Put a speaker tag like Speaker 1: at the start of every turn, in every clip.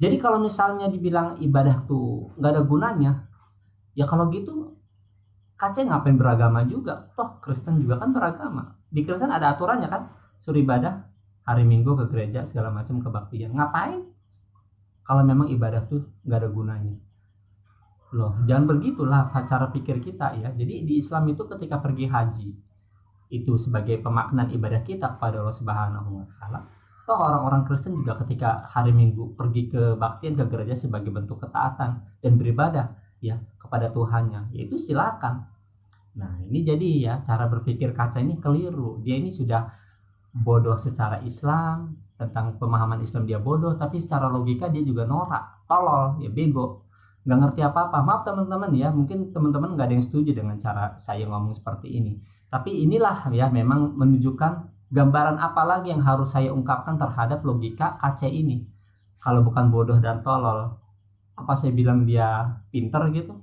Speaker 1: Jadi kalau misalnya dibilang ibadah tuh nggak ada gunanya, ya kalau gitu KC ngapain beragama juga? Toh Kristen juga kan beragama. Di Kristen ada aturannya kan, suruh ibadah hari Minggu ke gereja segala macam kebaktian. Ngapain? Kalau memang ibadah tuh nggak ada gunanya. Loh, jangan begitulah cara pikir kita ya. Jadi di Islam itu ketika pergi haji itu sebagai pemaknaan ibadah kita kepada Allah Subhanahu wa taala. Toh orang-orang Kristen juga ketika hari Minggu pergi ke baktian ke gereja sebagai bentuk ketaatan dan beribadah ya kepada Tuhannya. Yaitu silakan. Nah, ini jadi ya cara berpikir kaca ini keliru. Dia ini sudah bodoh secara Islam, tentang pemahaman Islam dia bodoh, tapi secara logika dia juga norak, tolol, ya bego, nggak ngerti apa-apa. Maaf teman-teman ya, mungkin teman-teman nggak ada yang setuju dengan cara saya ngomong seperti ini. Tapi inilah ya memang menunjukkan gambaran apa lagi yang harus saya ungkapkan terhadap logika KC ini. Kalau bukan bodoh dan tolol, apa saya bilang dia pinter gitu?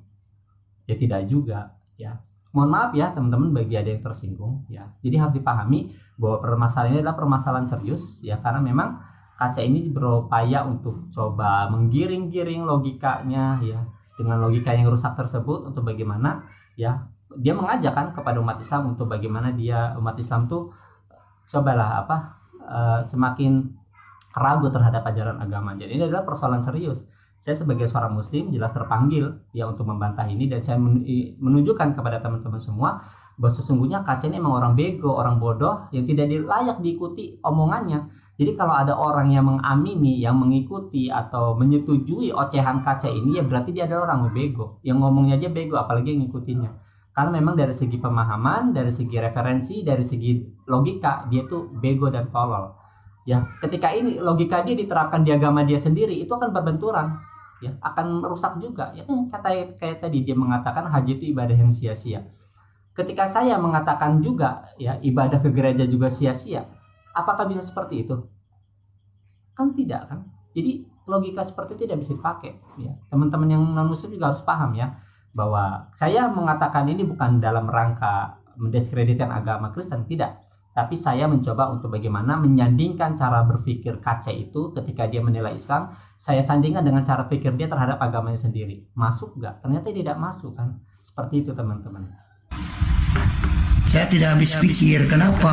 Speaker 1: Ya tidak juga ya. Mohon maaf ya teman-teman bagi ada yang tersinggung ya. Jadi harus dipahami bahwa permasalahan ini adalah permasalahan serius ya, karena memang kaca ini berupaya untuk coba menggiring-giring logikanya ya, dengan logika yang rusak tersebut untuk bagaimana ya dia mengajak kan kepada umat Islam untuk bagaimana dia umat Islam tuh cobalah semakin ragu terhadap ajaran agama. Jadi ini adalah persoalan serius. Saya sebagai seorang muslim jelas terpanggil ya untuk membantah ini, dan saya menunjukkan kepada teman-teman semua bahwa sesungguhnya KC ini memang orang bego, orang bodoh yang tidak layak diikuti omongannya. Jadi kalau ada orang yang mengamini, yang mengikuti atau menyetujui ocehan KC ini, ya berarti dia adalah orang bego. Yang ngomongnya aja bego, apalagi yang ngikutinya. Karena memang dari segi pemahaman, dari segi referensi, dari segi logika, dia tuh bego dan tolol. Ya, ketika ini logika dia diterapkan di agama dia sendiri, itu akan berbenturan, ya, akan merusak juga. Ya, kayak tadi dia mengatakan haji itu ibadah yang sia-sia. Ketika saya mengatakan juga, ya, ibadah ke gereja juga sia-sia, apakah bisa seperti itu? Kan tidak kan? Jadi logika seperti itu tidak bisa dipakai. Ya, teman-teman yang non-muslim juga harus paham ya, bahwa saya mengatakan ini bukan dalam rangka mendiskreditkan agama Kristen, tidak. Tapi saya mencoba untuk bagaimana menyandingkan cara berpikir KC itu ketika dia menilai Islam, saya sandingkan dengan cara pikir dia terhadap agamanya sendiri. Masuk nggak? Ternyata tidak masuk kan? Seperti itu teman-teman.
Speaker 2: Saya tidak habis pikir kenapa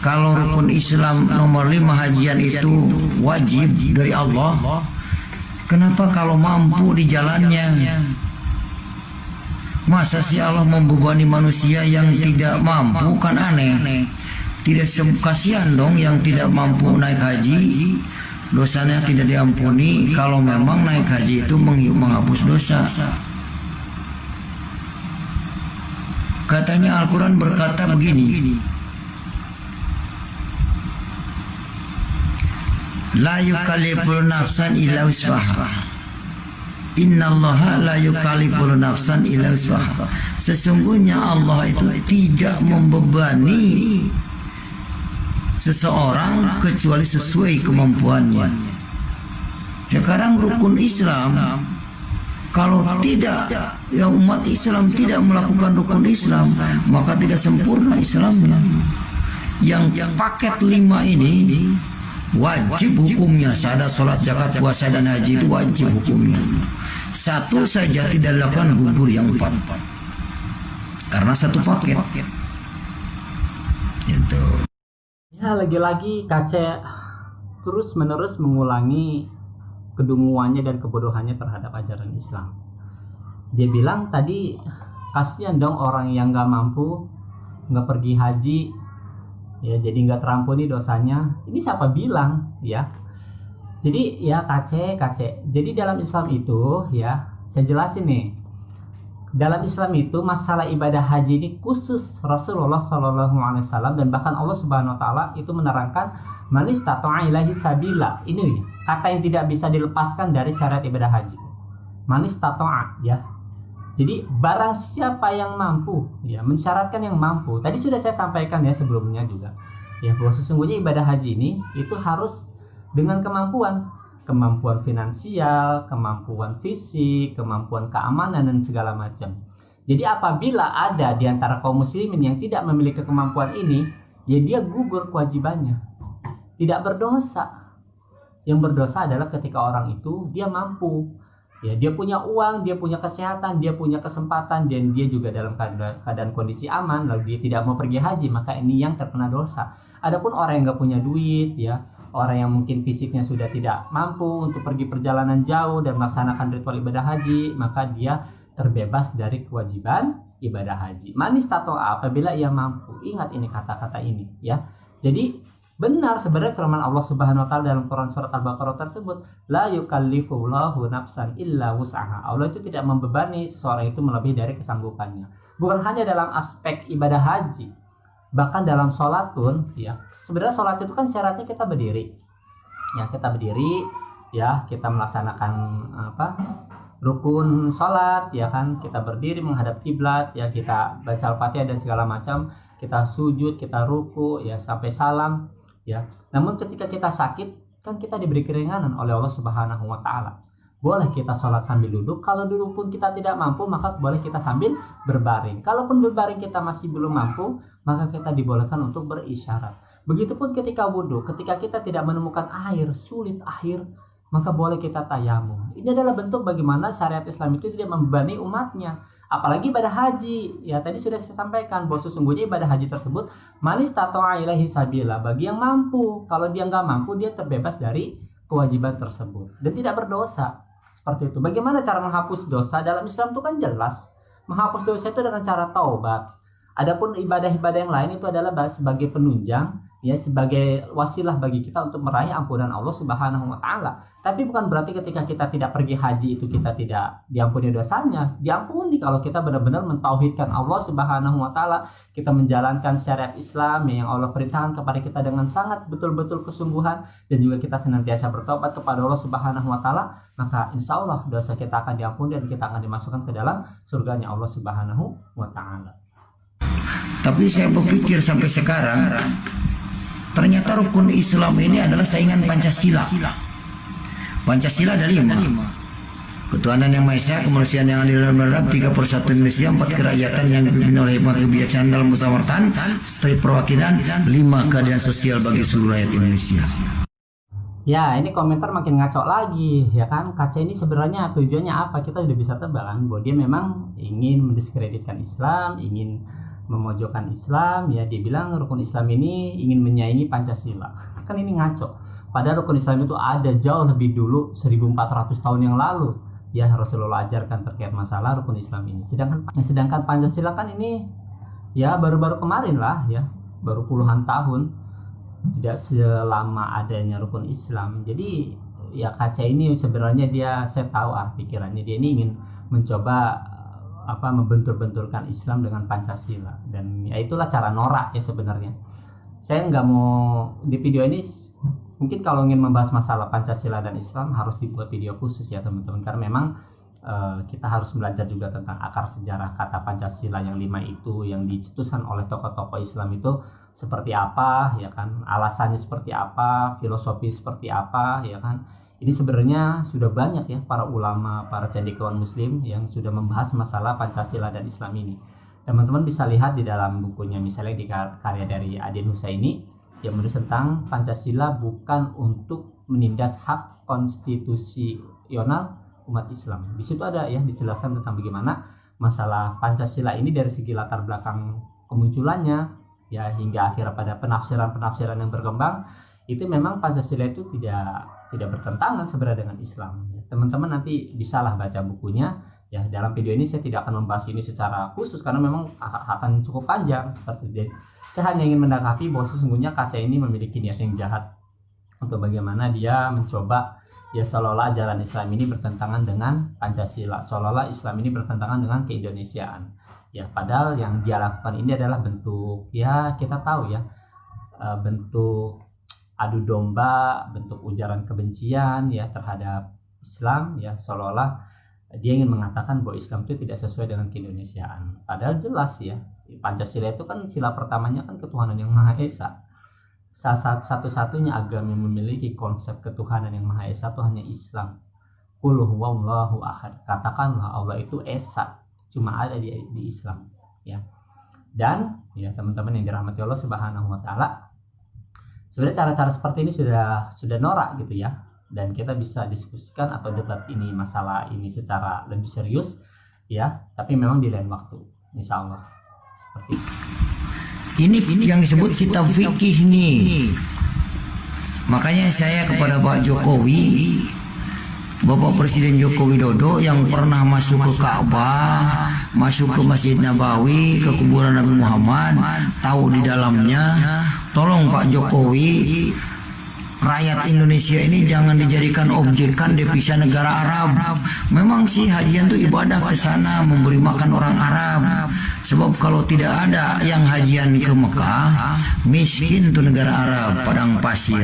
Speaker 2: kalau rukun Islam nomor 5 hajian itu wajib dari Allah, kenapa kalau mampu di jalannya? Masa sih Allah membebani manusia yang tidak mampu? Kan aneh. Tidak kasihan dong yang tidak mampu naik haji, dosanya tidak diampuni kalau memang naik haji itu menghapus dosa. Katanya Al-Quran berkata begini, la yukallifu nafsan illa wus'aha. Innallaha la yukallifu nafsan illa wus'aha. Sesungguhnya Allah itu tidak membebani seseorang kecuali sesuai kemampuannya. Sekarang rukun Islam, kalau tidak ya umat Islam tidak melakukan rukun Islam, maka tidak sempurna Islamnya. Yang paket 5 ini wajib hukumnya, syahadat, salat, zakat, puasa dan haji itu wajib hukumnya. Satu saja tidak dilakukan, gugur yang 4 karena satu paket. Itu.
Speaker 1: Ya lagi-lagi KC terus menerus mengulangi kedunguannya dan kebodohannya terhadap ajaran Islam. Dia bilang tadi, kasihan dong orang yang nggak mampu, nggak pergi haji, ya jadi nggak terampuni dosanya. Ini siapa bilang ya? Jadi ya KC. Jadi dalam Islam itu ya, saya jelasin nih. Dalam Islam itu masalah ibadah haji ini khusus Rasulullah SAW, dan bahkan Allah Subhanahu Wa Taala itu menerangkan man istata'a ilaihi sabila. Ini kata yang tidak bisa dilepaskan dari syarat ibadah haji. Man istata'a ya. Jadi barang siapa yang mampu, ya mensyaratkan yang mampu. Tadi sudah saya sampaikan ya sebelumnya juga, ya bahwa sesungguhnya ibadah haji ini itu harus dengan kemampuan finansial, kemampuan fisik, kemampuan keamanan dan segala macam. Jadi apabila ada di antara kaum muslimin yang tidak memiliki kemampuan ini, ya dia gugur kewajibannya, tidak berdosa. Yang berdosa adalah ketika orang itu dia mampu, ya, dia punya uang, dia punya kesehatan, dia punya kesempatan, dan dia juga dalam keadaan kondisi aman, lalu dia tidak mau pergi haji, maka ini yang terkena dosa. Adapun orang yang nggak punya duit, ya, orang yang mungkin fisiknya sudah tidak mampu untuk pergi perjalanan jauh dan melaksanakan ritual ibadah haji, maka dia terbebas dari kewajiban ibadah haji. Man istata'a, apabila ia mampu. Ingat ini kata-kata ini, ya. Jadi benar sebenarnya firman Allah Subhanahu wa taala dalam Quran surat Al-Baqarah tersebut, la yukallifullahu nafsan illa wus'aha. Allah itu tidak membebani seseorang itu melebihi dari kesanggupannya. Bukan hanya dalam aspek ibadah haji, bahkan dalam sholat pun, ya. Sebenarnya sholat itu kan syaratnya kita berdiri. Ya, kita berdiri, ya, kita melaksanakan rukun sholat, ya kan, kita berdiri menghadap kiblat, ya, kita baca Al-Fatihah dan segala macam, kita sujud, kita ruku, ya, sampai salam, ya. Namun ketika kita sakit, kan kita diberi keringanan oleh Allah Subhanahu wa taala. Boleh kita sholat sambil duduk. Kalau duduk pun kita tidak mampu, maka boleh kita sambil berbaring. Kalaupun berbaring kita masih belum mampu, maka kita dibolehkan untuk berisyarat. Begitupun ketika wudhu, ketika kita tidak menemukan air, sulit air, maka boleh kita tayamum. Ini adalah bentuk bagaimana syariat Islam itu tidak membebani umatnya. Apalagi ibadah haji, ya, tadi sudah saya sampaikan bahwa sesungguhnya ibadah haji tersebut man istata'a ilaihi sabila, bagi yang mampu. Kalau dia nggak mampu, dia terbebas dari kewajiban tersebut dan tidak berdosa. Seperti itu. Bagaimana cara menghapus dosa? Dalam Islam itu kan jelas, menghapus dosa itu dengan cara taubat. Adapun ibadah-ibadah yang lain itu adalah sebagai penunjang, ya, sebagai wasilah bagi kita untuk meraih ampunan Allah Subhanahu wa taala. Tapi bukan berarti ketika kita tidak pergi haji itu kita tidak diampuni dosanya. Diampuni kalau kita benar-benar mentauhidkan Allah Subhanahu wa taala, kita menjalankan syariat Islam yang Allah perintahkan kepada kita dengan sangat betul-betul kesungguhan, dan juga kita senantiasa bertobat kepada Allah Subhanahu wa taala, maka insya Allah dosa kita akan diampuni dan kita akan dimasukkan ke dalam surganya Allah Subhanahu wa taala.
Speaker 2: Tapi saya berpikir sampai sekarang, ternyata rukun Islam ini adalah saingan Pancasila. Pancasila ada 5. Ketuhanan yang Maha Esa, kemanusiaan yang adil dan beradab, 3 persatuan Indonesia, 4 kerakyatan yang dipimpin oleh hikmat kebijaksanaan dalam musyawaratan, setiap perwakilan, 5 keadilan sosial bagi seluruh rakyat Indonesia.
Speaker 1: Ya, ini komentar makin ngaco lagi, ya kan. Kaca ini sebenarnya tujuannya apa? Kita udah bisa tebak kan bahwa dia memang ingin mendiskreditkan Islam, ingin memojokkan Islam, ya. Dia bilang rukun Islam ini ingin menyaingi Pancasila. Kan ini ngaco. Padahal rukun Islam itu ada jauh lebih dulu, 1400 tahun yang lalu, ya, Rasulullah ajarkan terkait masalah rukun Islam ini. Sedangkan Pancasila kan ini, ya, baru-baru kemarin lah, ya, baru puluhan tahun, tidak selama adanya rukun Islam. Jadi ya kaca ini sebenarnya saya tahu pikirannya, dia ini ingin mencoba membentur-benturkan Islam dengan Pancasila, dan ya itulah cara norak ya sebenarnya. Saya nggak mau di video ini, mungkin kalau ingin membahas masalah Pancasila dan Islam harus dibuat video khusus ya teman-teman, karena memang kita harus belajar juga tentang akar sejarah kata Pancasila yang 5 itu, yang dicetuskan oleh tokoh-tokoh Islam itu seperti apa, ya kan, alasannya seperti apa, filosofi seperti apa, ya kan. Ini sebenarnya sudah banyak ya para ulama, para cendekiawan muslim yang sudah membahas masalah Pancasila dan Islam ini. Teman-teman bisa lihat di dalam bukunya, misalnya di karya dari Adin Husaini yang menulis tentang Pancasila bukan untuk menindas hak konstitusional umat Islam. Di situ ada ya dijelaskan tentang bagaimana masalah Pancasila ini dari segi latar belakang kemunculannya, ya, hingga akhirnya pada penafsiran-penafsiran yang berkembang. Itu memang Pancasila itu tidak bertentangan sebenarnya dengan Islam. Teman-teman nanti bisalah baca bukunya. Ya, dalam video ini saya tidak akan membahas ini secara khusus karena memang akan cukup panjang seperti itu. Saya hanya ingin mendakapi bahwa sesungguhnya kaca ini memiliki niat yang jahat untuk bagaimana dia mencoba ya seolah-olah ajaran Islam ini bertentangan dengan Pancasila, seolah-olah Islam ini bertentangan dengan keindonesiaan. Ya, padahal yang dia lakukan ini adalah bentuk, ya kita tahu ya, bentuk adu domba, bentuk ujaran kebencian ya terhadap Islam, ya, seolah-olah dia ingin mengatakan bahwa Islam itu tidak sesuai dengan keindonesiaan. Padahal jelas ya, Pancasila itu kan sila pertamanya kan ketuhanan yang Maha Esa. Satu-satunya agama yang memiliki konsep ketuhanan yang Maha Esa itu hanya Islam. Qul huwallahu ahad. Katakanlah Allah itu esa, cuma ada di Islam, ya. Dan ya teman-teman yang dirahmati Allah Subhanahu wa taala, sebenarnya cara-cara seperti ini sudah norak gitu ya. dan kita bisa diskusikan atau debat ini masalah ini secara lebih serius ya, tapi memang di lain waktu insya Allah. Seperti itu.
Speaker 2: Ini yang disebut kitab fikih nih. Makanya saya kepada Pak Jokowi, Bapak Presiden Joko Widodo yang pernah masuk ke Ka'bah, masuk ke Masjid Nabawi, ke kuburan Nabi Muhammad, tahu di dalamnya, tolong Pak Jokowi, rakyat Indonesia ini jangan dijadikan objekan devisa negara Arab. Memang sih hajian itu ibadah ke sana, memberi makan orang Arab. Sebab kalau tidak ada yang hajian ke Mekah, miskin tuh negara Arab, padang pasir.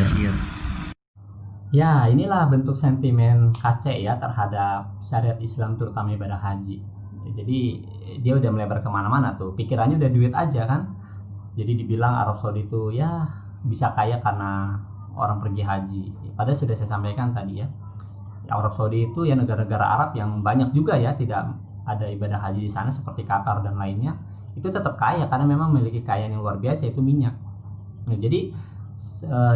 Speaker 1: Ya, inilah bentuk sentimen KC ya terhadap syariat Islam terutama ibadah haji. Jadi dia udah melebar kemana-mana tuh, pikirannya udah duit aja kan. Jadi dibilang Arab Saudi itu ya bisa kaya karena orang pergi haji. Padahal sudah saya sampaikan tadi ya, Arab Saudi itu ya negara-negara Arab yang banyak juga ya tidak ada ibadah haji di sana seperti Qatar dan lainnya, itu tetap kaya karena memang memiliki kekayaan yang luar biasa, yaitu minyak. Nah, jadi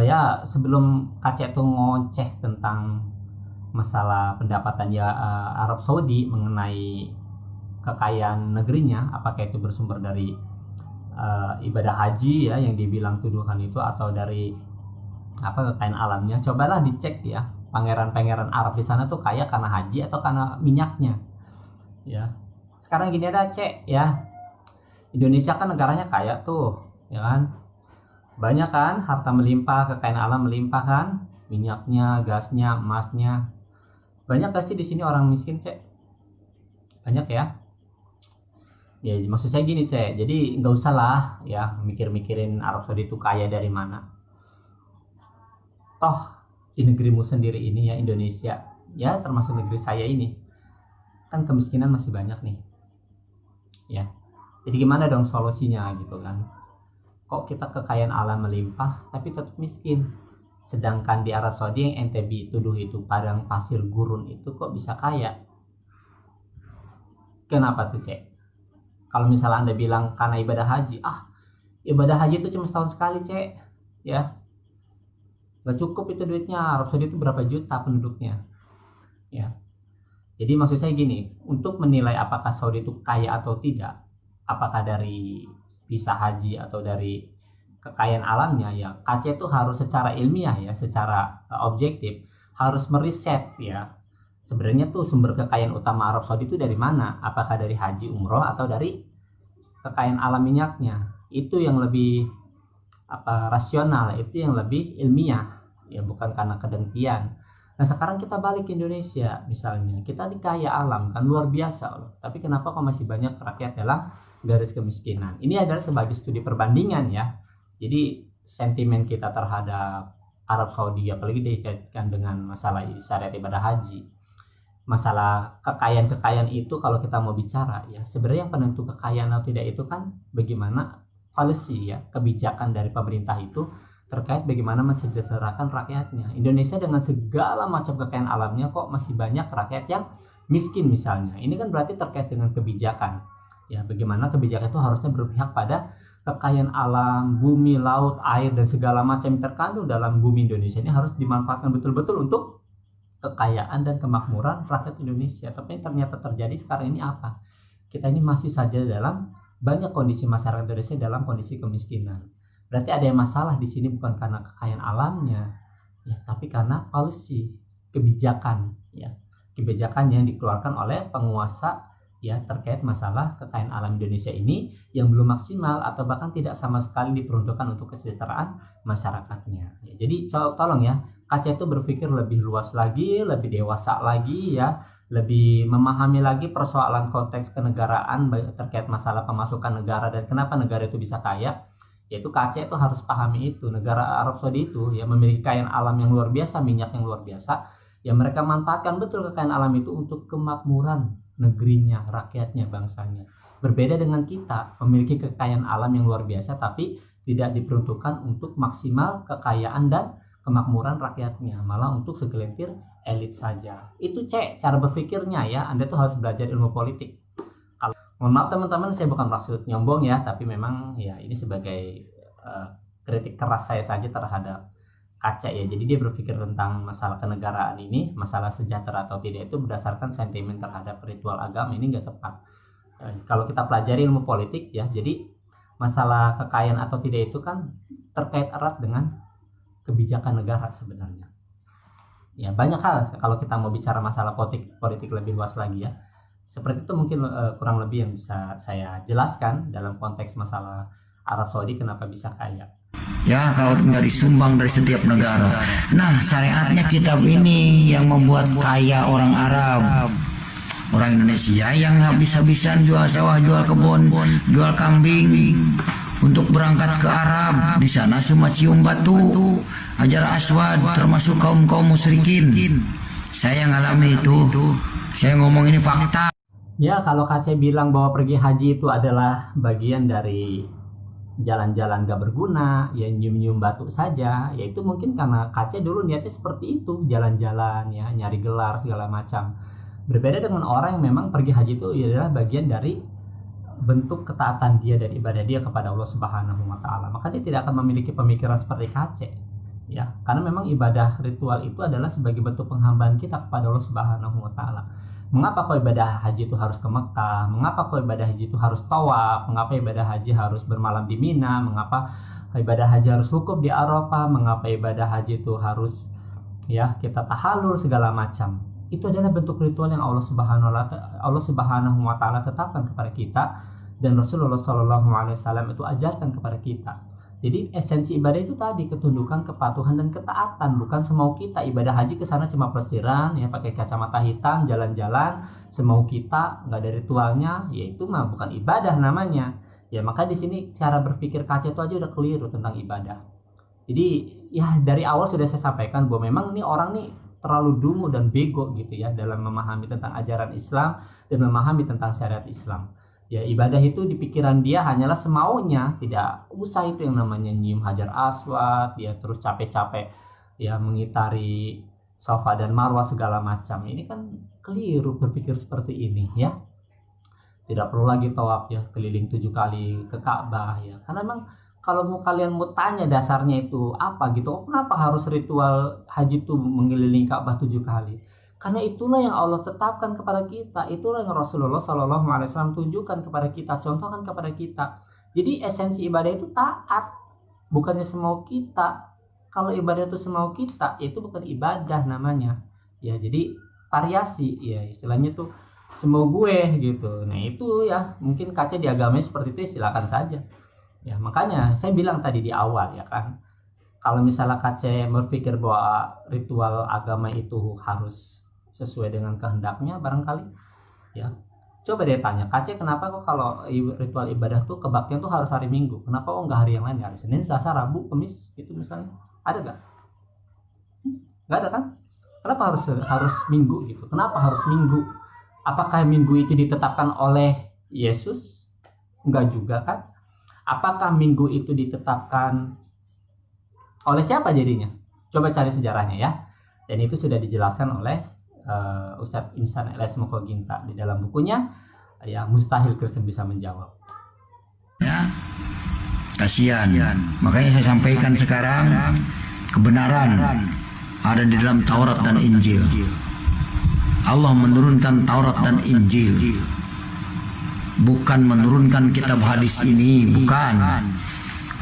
Speaker 1: ya sebelum KC itu ngoceh tentang masalah pendapatan ya Arab Saudi mengenai kekayaan negerinya, apakah itu bersumber dari ibadah haji ya yang dibilang tuduhan itu atau dari kekayaan alamnya, cobalah dicek ya, pangeran-pangeran Arab di sana tuh kaya karena haji atau karena minyaknya ya. Sekarang gini ada cek ya, Indonesia kan negaranya kaya tuh ya kan, banyak kan harta melimpah, kekayaan alam melimpah kan, minyaknya, gasnya, emasnya. Banyak gak sih di sini orang miskin cek? Banyak ya. Ya maksud saya gini cek, jadi nggak usah lah ya mikir-mikirin Arab Saudi itu kaya dari mana. Toh di negerimu sendiri ini ya, Indonesia ya, termasuk negeri saya ini kan kemiskinan masih banyak nih ya. Jadi gimana dong solusinya gitu kan? Kok kita kekayaan alam melimpah tapi tetap miskin, sedangkan di Arab Saudi yang ente tuduh itu padang pasir gurun itu kok bisa kaya? Kenapa tuh cek? Kalau misalnya Anda bilang karena ibadah haji, ibadah haji itu cuma setahun sekali cek ya, gak cukup itu duitnya. Arab Saudi itu berapa juta penduduknya ya. Jadi maksud saya gini, untuk menilai apakah Saudi itu kaya atau tidak, apakah dari visa haji atau dari kekayaan alamnya, ya KC itu harus secara ilmiah ya, secara objektif harus meriset ya, sebenarnya tuh sumber kekayaan utama Arab Saudi itu dari mana, apakah dari haji umroh atau dari kekayaan alam minyaknya. Itu yang lebih rasional, itu yang lebih ilmiah ya, bukan karena kedengkian. Nah sekarang kita balik ke Indonesia misalnya, kita dikaya alam kan luar biasa loh, tapi kenapa kok masih banyak rakyat dalam garis kemiskinan? Ini adalah sebagai studi perbandingan ya. Jadi sentimen kita terhadap Arab Saudi apalagi dikaitkan dengan masalah syariat ibadah haji, masalah kekayaan itu kalau kita mau bicara ya, sebenarnya yang penentu kekayaan atau tidak itu kan bagaimana policy ya, kebijakan dari pemerintah itu terkait bagaimana mensejahterakan rakyatnya. Indonesia dengan segala macam kekayaan alamnya kok masih banyak rakyat yang miskin misalnya. Ini kan berarti terkait dengan kebijakan ya, bagaimana kebijakan itu harusnya berpihak pada kekayaan alam, bumi, laut, air dan segala macam yang terkandung dalam bumi Indonesia ini harus dimanfaatkan betul-betul untuk kekayaan dan kemakmuran rakyat Indonesia. Tapi yang ternyata terjadi sekarang ini apa? Kita ini masih saja dalam banyak kondisi masyarakat Indonesia dalam kondisi kemiskinan. Berarti ada yang masalah di sini bukan karena kekayaan alamnya ya, tapi karena policy, kebijakan ya, kebijakan yang dikeluarkan oleh penguasa ya terkait masalah kekayaan alam Indonesia ini yang belum maksimal atau bahkan tidak sama sekali diperuntukkan untuk kesejahteraan masyarakatnya ya. Jadi tolong ya, KC itu berpikir lebih luas lagi, lebih dewasa lagi ya, lebih memahami lagi persoalan konteks kenegaraan terkait masalah pemasukan negara dan kenapa negara itu bisa kaya. Yaitu KC itu harus pahami itu, negara Arab Saudi itu ya memiliki kekayaan alam yang luar biasa, minyak yang luar biasa ya, mereka manfaatkan betul kekayaan alam itu untuk kemakmuran negerinya, rakyatnya, bangsanya. Berbeda dengan kita, memiliki kekayaan alam yang luar biasa tapi tidak diperuntukkan untuk maksimal kekayaan dan kemakmuran rakyatnya, malah untuk segelintir elit saja. Itu cara berpikirnya ya. Anda tuh harus belajar ilmu politik. Mohon maaf teman-teman, saya bukan maksud nyombong ya, tapi memang ya ini sebagai kritik keras saya saja terhadap kaca ya. Jadi dia berpikir tentang masalah kenegaraan ini, masalah sejahtera atau tidak itu berdasarkan sentimen terhadap ritual agama, ini nggak tepat. Kalau kita pelajari ilmu politik ya, jadi masalah kekayaan atau tidak itu kan terkait erat dengan kebijakan negara sebenarnya. Ya banyak hal kalau kita mau bicara masalah politik lebih luas lagi ya. Seperti itu mungkin kurang lebih yang bisa saya jelaskan dalam konteks masalah Arab Saudi kenapa bisa kaya.
Speaker 2: Ya, kalau dari sumbang dari setiap negara. Nah, syariatnya kitab ini yang membuat kaya orang Arab. Orang Indonesia yang habis-habisan jual sawah, jual kebun, jual kambing untuk berangkat ke Arab. Di sana cuma cium batu, Hajar Aswad, termasuk kaum-kaum musyrikin. Saya ngalami itu. Saya ngomong ini fakta.
Speaker 1: Ya, kalau KC bilang bahwa pergi haji itu adalah bagian dari jalan-jalan gak berguna, ya nyium-nyium batu saja, ya itu mungkin karena KC dulu niatnya seperti itu, jalan-jalan ya, nyari gelar segala macam. Berbeda dengan orang yang memang pergi haji itu adalah bagian dari bentuk ketaatan dia dan ibadah dia kepada Allah Subhanahu wa taala. Maka dia tidak akan memiliki pemikiran seperti KC. Ya, karena memang ibadah ritual itu adalah sebagai bentuk penghambaan kita kepada Allah Subhanahu wa taala. Mengapa kok ibadah haji itu harus ke Mekah? Mengapa kok ibadah haji itu harus tawaf? Mengapa ibadah haji harus bermalam di Mina? Mengapa ibadah haji harus wukuf di Arafah? Mengapa ibadah haji itu harus ya kita tahallul segala macam? Itu adalah bentuk ritual yang Allah Subhanahu wa taala tetapkan kepada kita dan Rasulullah Shallallahu alaihi wasallam itu ajarkan kepada kita. Jadi esensi ibadah itu tadi ketundukan, kepatuhan dan ketaatan, bukan semau kita. Ibadah haji ke sana cuma pelesiran ya, pakai kacamata hitam, jalan-jalan semau kita, nggak ada ritualnya, ya itu mah bukan ibadah namanya. Ya maka di sini cara berpikir KC itu aja udah keliru tentang ibadah. Jadi ya dari awal sudah saya sampaikan bahwa memang ini orang nih terlalu dungu dan bego gitu ya dalam memahami tentang ajaran Islam dan memahami tentang syariat Islam. Ya ibadah itu di pikiran dia hanyalah semaunya, tidak usah itu yang namanya nyium Hajar Aswad, ya terus capek-capek ya mengitari Safa dan Marwah segala macam. Ini kan keliru berpikir seperti ini ya. Tidak perlu lagi tawaf ya keliling 7 kali ke Ka'bah ya. Karena memang kalau kalian mau tanya dasarnya itu apa gitu, kenapa harus ritual haji itu mengelilingi Ka'bah 7 kali? Karena itulah yang Allah tetapkan kepada kita, itulah yang Rasulullah Shallallahu alaihi wasallam tunjukkan kepada kita, contohkan kepada kita. Jadi esensi ibadah itu taat, bukannya semau kita. Kalau ibadah itu semau kita, itu bukan ibadah namanya. Ya, jadi variasi ya istilahnya tuh semau gue gitu. Nah, itu ya mungkin kaca di agamanya seperti itu, silakan saja. Ya, makanya saya bilang tadi di awal ya kan. Kalau misalnya KC berpikir bahwa ritual agama itu harus sesuai dengan kehendaknya barangkali ya coba deh tanya KC kenapa kok kalau ritual ibadah tuh kebaktian tuh harus hari Minggu, kenapa kok nggak hari yang lain, hari Senin, Selasa, Rabu, Kamis gitu misalnya, ada nggak? Nggak ada kan? Kenapa harus Minggu gitu? Kenapa harus Minggu? Apakah Minggu itu ditetapkan oleh Yesus? Enggak juga kan? Apakah Minggu itu ditetapkan oleh siapa jadinya? Coba cari sejarahnya ya. Dan itu sudah dijelaskan oleh Ustadz Insan Elias Mokoginta di dalam bukunya ya Mustahil Kristen Bisa Menjawab.
Speaker 2: Ya, kasihan. Makanya saya sampaikan sekarang kebenaran ada di dalam Taurat dan Injil. Allah menurunkan Taurat dan Injil, bukan menurunkan kitab hadis ini, bukan.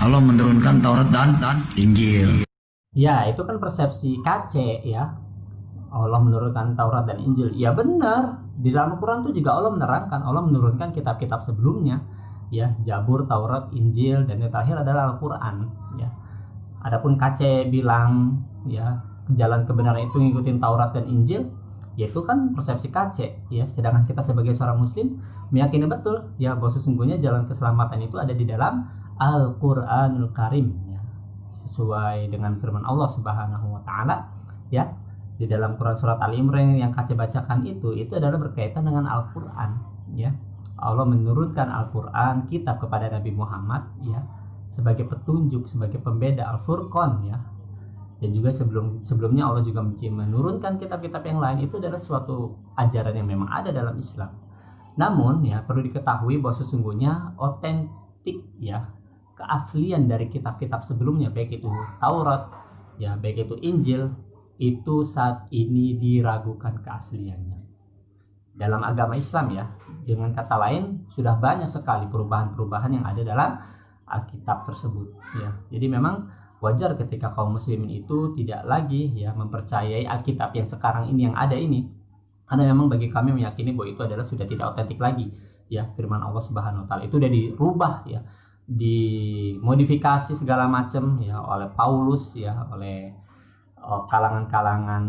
Speaker 2: Allah menurunkan Taurat dan Injil.
Speaker 1: Ya, itu kan persepsi KC ya. Allah menurunkan Taurat dan Injil. Ya benar. Di dalam Al-Quran itu juga Allah menerangkan. Allah menurunkan kitab-kitab sebelumnya. Ya, Zabur, Taurat, Injil, dan yang terakhir adalah Al-Quran. Ya. Adapun KC bilang ya jalan kebenaran itu ngikutin Taurat dan Injil, yaitu kan persepsi KC. Ya, sedangkan kita sebagai seorang Muslim meyakini betul ya bahwa sesungguhnya jalan keselamatan itu ada di dalam Al-Quranul Karim. Ya. Sesuai dengan firman Allah Subhanahu Wa Taala. Ya. Di dalam Quran surat Al Imran yang KC bacakan itu adalah berkaitan dengan Al-Quran ya. Allah menurunkan Al-Quran kitab kepada Nabi Muhammad ya sebagai petunjuk, sebagai pembeda, Al-Furqan ya. Dan juga sebelumnya Allah juga menurunkan kitab-kitab yang lain. Itu adalah suatu ajaran yang memang ada dalam Islam. Namun ya perlu diketahui bahwa sesungguhnya otentik ya keaslian dari kitab-kitab sebelumnya, baik itu Taurat, ya baik itu Injil, itu saat ini diragukan keasliannya. Dalam agama Islam ya, dengan kata lain sudah banyak sekali perubahan-perubahan yang ada dalam Alkitab tersebut ya. Jadi memang wajar ketika kaum muslimin itu tidak lagi ya mempercayai Alkitab yang sekarang ini yang ada ini, karena memang bagi kami meyakini bahwa itu adalah sudah tidak otentik lagi ya, firman Allah Subhanahu wa taala itu udah dirubah ya, dimodifikasi segala macam ya oleh Paulus ya, oleh kalangan-kalangan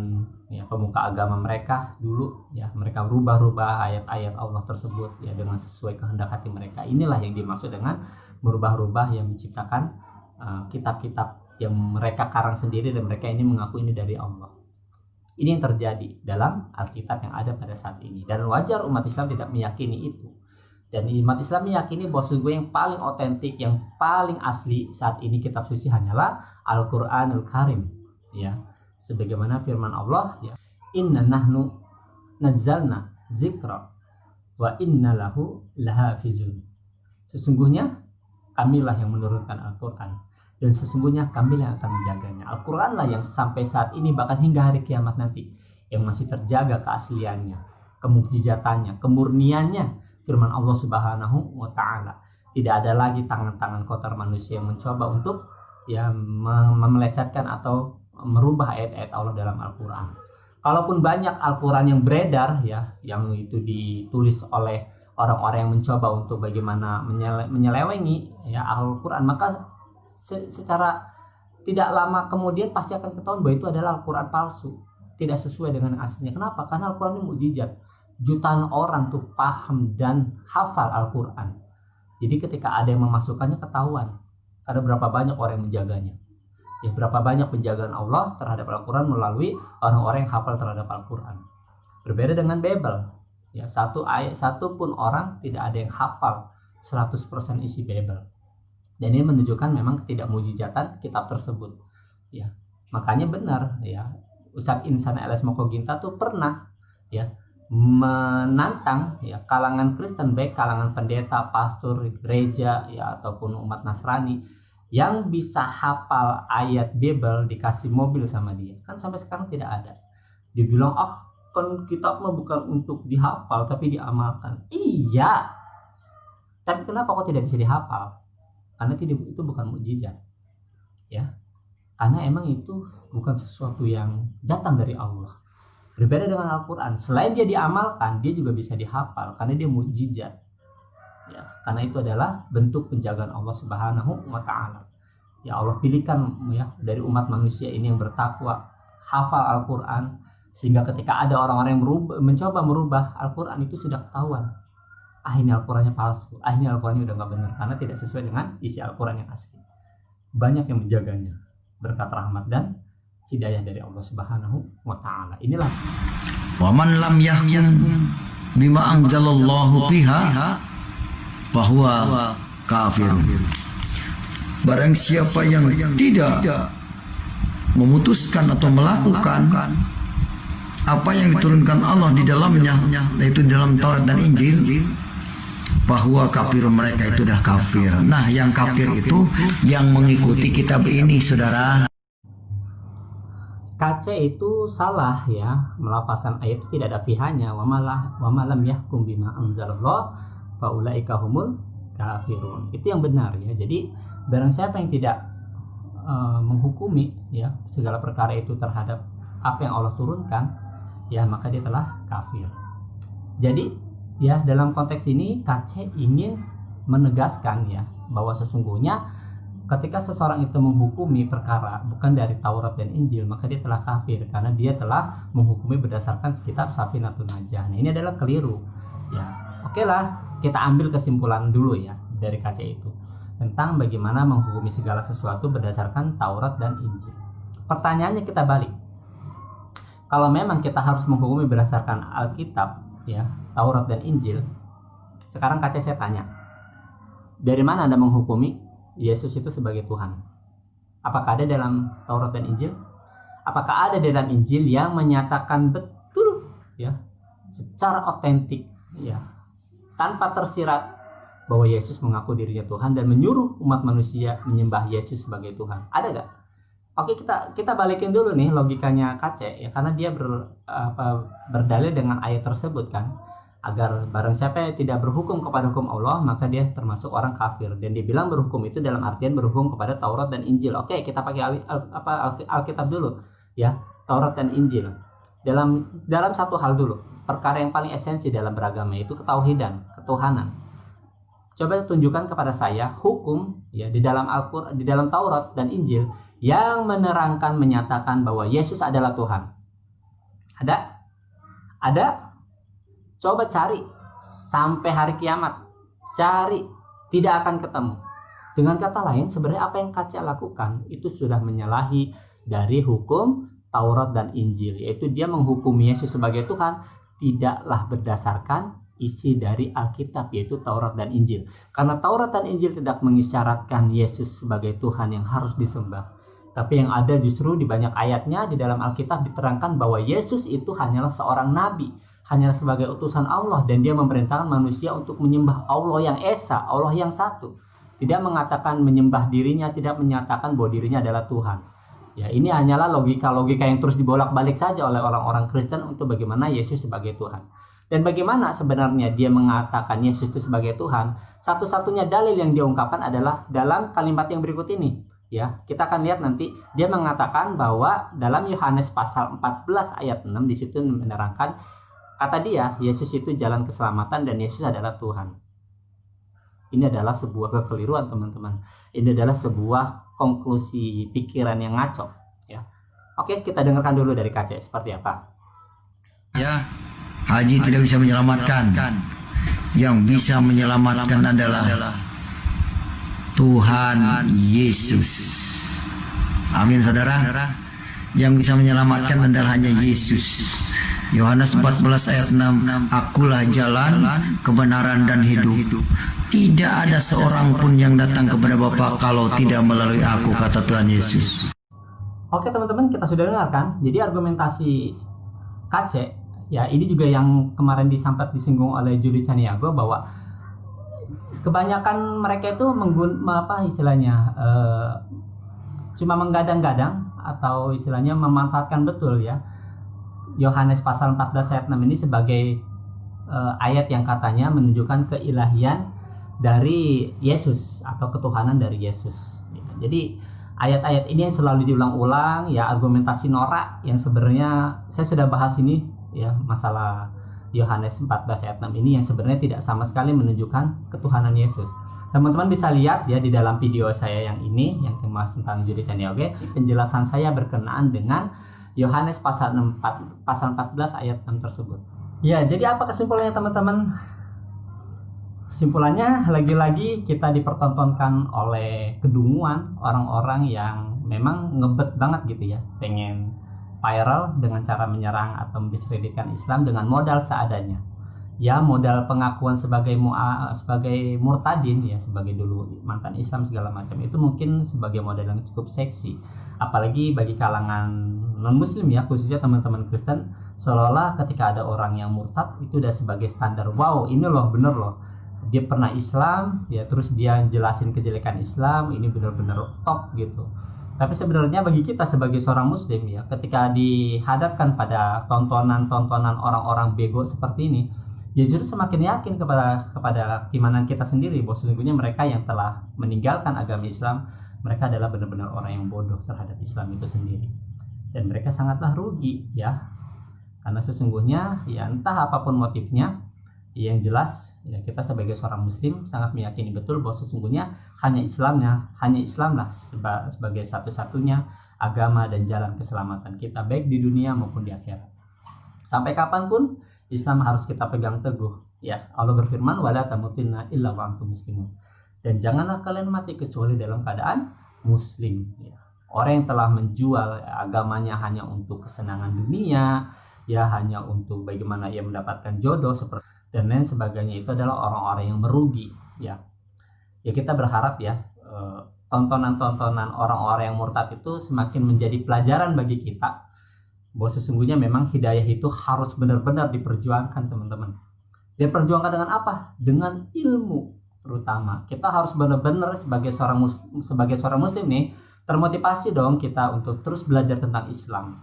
Speaker 1: ya pemuka agama mereka dulu ya. Mereka rubah-rubah ayat-ayat Allah tersebut ya dengan sesuai kehendak hati mereka. Inilah yang dimaksud dengan merubah-rubah, yang menciptakan kitab-kitab yang mereka karang sendiri dan mereka ini mengaku ini dari Allah. Ini yang terjadi dalam Alkitab yang ada pada saat ini, dan wajar umat Islam tidak meyakini itu. Dan umat Islam meyakini bahwa sesungguhnya yang paling otentik, yang paling asli saat ini kitab suci hanyalah Al-Qur'anul Karim ya, sebagaimana firman Allah ya, inna nahnu nazzalna zikra wa inna lahu lahafizun. Sesungguhnya kamilah yang menurunkan Al-Qur'an dan sesungguhnya kami yang akan menjaganya. Al-Qur'an lah yang sampai saat ini bahkan hingga hari kiamat nanti yang masih terjaga keasliannya, kemukjizatannya, kemurniannya firman Allah Subhanahu wa taala. Tidak ada lagi tangan-tangan kotor manusia yang mencoba untuk ya memelesetkan atau merubah ayat-ayat Allah dalam Al-Qur'an. Kalaupun banyak Al-Qur'an yang beredar ya, yang itu ditulis oleh orang-orang yang mencoba untuk bagaimana menyelewengi ya Al-Qur'an, maka secara tidak lama kemudian pasti akan ketahuan bahwa itu adalah Al-Qur'an palsu, tidak sesuai dengan aslinya. Kenapa? Karena Al-Qur'an ini mukjizat. Jutaan orang tuh paham dan hafal Al-Qur'an. Jadi ketika ada yang memasukkannya ketahuan. Ada berapa banyak orang yang menjaganya. Ya, berapa banyak penjagaan Allah terhadap Al-Qur'an melalui orang-orang yang hafal terhadap Al-Qur'an. Berbeda dengan Bible. Ya, satu ayat, satu pun orang tidak ada yang hafal 100% isi Bible. Dan ini menunjukkan memang ketidakmujizatan kitab tersebut. Ya, makanya benar ya, Ustadz Insan LS Mokoginta tuh pernah ya menantang ya kalangan Kristen, baik kalangan pendeta, pastor, gereja ya ataupun umat Nasrani yang bisa hafal ayat Bible dikasih mobil sama dia. Kan sampai sekarang tidak ada. Dia bilang, kan kitab mah bukan untuk dihafal tapi diamalkan. Iya. Tapi kenapa kok tidak bisa dihafal? Karena itu bukan mukjizat. Ya. Karena emang itu bukan sesuatu yang datang dari Allah. Berbeda dengan Al-Qur'an. Selain dia diamalkan, dia juga bisa dihafal karena dia mukjizat. Ya, karena itu adalah bentuk penjagaan Allah Subhanahu wa taala. Ya, Allah pilihkan ya dari umat manusia ini yang bertakwa, hafal Al-Qur'an, sehingga ketika ada orang-orang yang mencoba merubah Al-Qur'an itu sudah ketahuan. Ini Al-Qur'annya palsu. Ini Al-Qur'annya udah nggak benar karena tidak sesuai dengan isi Al-Qur'an yang asli. Banyak yang menjaganya berkat rahmat dan hidayah dari Allah Subhanahu wa taala. Inilah
Speaker 2: wa man lam yahkum bima anzalallahu biha bahwa kafir. Barang siapa yang tidak memutuskan atau melakukan apa yang diturunkan Allah di dalamnya, yaitu dalam Taurat dan Injil, bahwa kafir mereka itu dah kafir. Nah, yang kafir itu yang mengikuti kitab ini, saudara.
Speaker 1: KC itu salah ya, melafazkan ayat itu tidak ada fihanya, wa malam yahkum bima anzalallah faulaika humul kafirun. Itu yang benar ya. Jadi barang siapa yang tidak menghukumi ya segala perkara itu terhadap apa yang Allah turunkan, ya maka dia telah kafir. Jadi ya dalam konteks ini KC ingin menegaskan ya bahwa sesungguhnya ketika seseorang itu menghukumi perkara bukan dari Taurat dan Injil, maka dia telah kafir karena dia telah menghukumi berdasarkan kitab Safinatun Najah. Nah, ini adalah keliru. Ya, oke lah, kita ambil kesimpulan dulu ya dari KC itu tentang bagaimana menghukumi segala sesuatu berdasarkan Taurat dan Injil. Pertanyaannya kita balik. Kalau memang kita harus menghukumi berdasarkan Alkitab, ya, Taurat dan Injil, sekarang KC saya tanya, dari mana Anda menghukumi Yesus itu sebagai Tuhan? Apakah ada dalam Taurat dan Injil? Apakah ada dalam Injil yang menyatakan betul ya secara otentik ya tanpa tersirat bahwa Yesus mengaku dirinya Tuhan dan menyuruh umat manusia menyembah Yesus sebagai Tuhan? Ada gak? Oke, kita balikin dulu nih logikanya KC ya, karena dia berdalil dengan ayat tersebut kan, agar barang siapa yang tidak berhukum kepada hukum Allah maka dia termasuk orang kafir, dan dibilang berhukum itu dalam artian berhukum kepada Taurat dan Injil. Oke, kita pakai Alkitab dulu ya, Taurat dan Injil. Dalam satu hal dulu, perkara yang paling esensi dalam beragama itu ketauhidan, ketuhanan. Coba tunjukkan kepada saya hukum ya di dalam Al-Qur'an, di dalam Taurat dan Injil yang menerangkan, menyatakan bahwa Yesus adalah Tuhan. Ada? Coba cari sampai hari kiamat, cari, tidak akan ketemu. Dengan kata lain, sebenarnya apa yang KC lakukan itu sudah menyalahi dari hukum Taurat dan Injil, yaitu dia menghukumi Yesus sebagai Tuhan tidaklah berdasarkan isi dari Alkitab, yaitu Taurat dan Injil. Karena Taurat dan Injil tidak mengisyaratkan Yesus sebagai Tuhan yang harus disembah, tapi yang ada justru di banyak ayatnya di dalam Alkitab diterangkan bahwa Yesus itu hanyalah seorang nabi, hanyalah sebagai utusan Allah, dan dia memerintahkan manusia untuk menyembah Allah yang esa, Allah yang satu. Tidak mengatakan menyembah dirinya, tidak menyatakan bahwa dirinya adalah Tuhan. Ya, ini hanyalah logika-logika yang terus dibolak-balik saja oleh orang-orang Kristen untuk bagaimana Yesus sebagai Tuhan. Dan bagaimana sebenarnya dia mengatakan Yesus itu sebagai Tuhan? Satu-satunya dalil yang diungkapkan adalah dalam kalimat yang berikut ini. Ya, kita akan lihat nanti dia mengatakan bahwa dalam Yohanes pasal 14 ayat 6 di situ menerangkan, kata dia, Yesus itu jalan keselamatan dan Yesus adalah Tuhan. Ini adalah sebuah kekeliruan, teman-teman. Ini adalah sebuah konklusi pikiran yang ngaco, ya. Oke, kita dengarkan dulu dari KC seperti apa.
Speaker 2: Ya, haji tidak bisa menyelamatkan. Yang bisa menyelamatkan adalah Tuhan Yesus. Amin, saudara. Yang bisa menyelamatkan adalah hanya Yesus. Yohanes 14 ayat 6, akulah jalan, kebenaran dan hidup. Tidak ada seorang pun yang datang kepada Bapa kalau tidak melalui aku, kata Tuhan Yesus.
Speaker 1: Oke, teman-teman, kita sudah dengarkan. Jadi argumentasi KC, ya, ini juga yang kemarin sempat disinggung oleh Juli Caniago, bahwa kebanyakan mereka itu cuma menggadang-gadang atau istilahnya memanfaatkan betul ya Yohanes pasal 14 ayat 6 ini sebagai ayat yang katanya menunjukkan keilahian dari Yesus atau ketuhanan dari Yesus. Jadi ayat-ayat ini yang selalu diulang-ulang ya, argumentasi norak yang sebenarnya saya sudah bahas ini ya, masalah Yohanes 14 ayat 6 ini yang sebenarnya tidak sama sekali menunjukkan ketuhanan Yesus. Teman-teman bisa lihat ya di dalam video saya yang ini yang membahas tentang Judi Sanioge, penjelasan saya berkenaan dengan Yohanes pasal 14 ayat 6 tersebut. Ya, jadi apa kesimpulannya, teman-teman? Kesimpulannya lagi-lagi kita dipertontonkan oleh kedunguan orang-orang yang memang ngebet banget gitu ya, pengen viral dengan cara menyerang atau mendiskreditkan Islam dengan modal seadanya. Ya, modal pengakuan sebagai murtadin ya, sebagai dulu mantan Islam segala macam, itu mungkin sebagai modal yang cukup seksi, apalagi bagi kalangan non muslim ya, khususnya teman-teman Kristen, seolah-olah ketika ada orang yang murtad itu udah sebagai standar, wow ini loh bener loh dia pernah Islam ya, terus dia jelasin kejelekan Islam, ini benar-benar top gitu. Tapi sebenarnya bagi kita sebagai seorang muslim ya, ketika dihadapkan pada tontonan-tontonan orang-orang bego seperti ini, ya justru semakin yakin kepada keimanan kita sendiri bahwa sesungguhnya mereka yang telah meninggalkan agama Islam, mereka adalah benar-benar orang yang bodoh terhadap Islam itu sendiri, dan mereka sangatlah rugi ya, karena sesungguhnya ya entah apapun motifnya, yang jelas ya kita sebagai seorang muslim sangat meyakini betul bahwa sesungguhnya hanya Islamlah sebagai satu-satunya agama dan jalan keselamatan kita baik di dunia maupun di akhirat. Sampai kapanpun Islam harus kita pegang teguh ya. Allah berfirman, wala tamutunna illa wa antum muslimun, dan janganlah kalian mati kecuali dalam keadaan muslim ya. Orang yang telah menjual agamanya hanya untuk kesenangan dunia ya, hanya untuk bagaimana ia mendapatkan jodoh seperti dan lain sebagainya, itu adalah orang-orang yang merugi ya. Ya kita berharap ya tontonan-tontonan orang-orang yang murtad itu semakin menjadi pelajaran bagi kita bahwa sesungguhnya memang hidayah itu harus benar-benar diperjuangkan, teman-teman. Diperjuangkan dengan apa? Dengan ilmu terutama. Kita harus benar-benar sebagai seorang muslim nih termotivasi dong kita untuk terus belajar tentang Islam.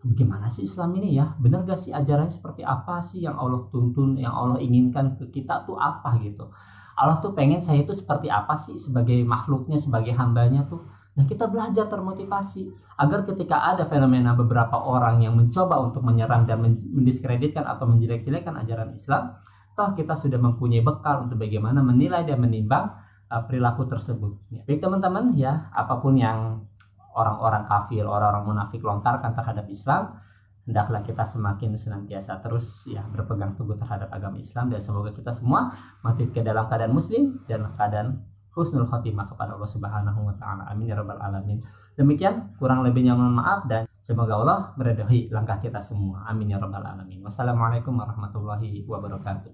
Speaker 1: Bagaimana sih Islam ini ya? Benar gak sih ajarannya seperti apa sih yang Allah tuntun, yang Allah inginkan ke kita tuh apa gitu? Allah tuh pengen saya itu seperti apa sih sebagai makhluknya, sebagai hambanya tuh. Nah kita belajar termotivasi agar ketika ada fenomena beberapa orang yang mencoba untuk menyerang dan mendiskreditkan atau menjelek-jelekan ajaran Islam, toh kita sudah mempunyai bekal untuk bagaimana menilai dan menimbang perilaku tersebut. Baik teman-teman ya, apapun yang orang-orang kafir, orang-orang munafik lontarkan terhadap Islam, hendaklah kita semakin senantiasa terus ya berpegang teguh terhadap agama Islam, dan semoga kita semua mati ke dalam keadaan muslim dan keadaan husnul khotimah kepada Allah Subhanahu wa taala. Amin ya rabbal alamin. Demikian, kurang lebihnya mohon maaf, dan semoga Allah meridhai langkah kita semua. Amin ya rabbal alamin. Wassalamualaikum warahmatullahi wabarakatuh.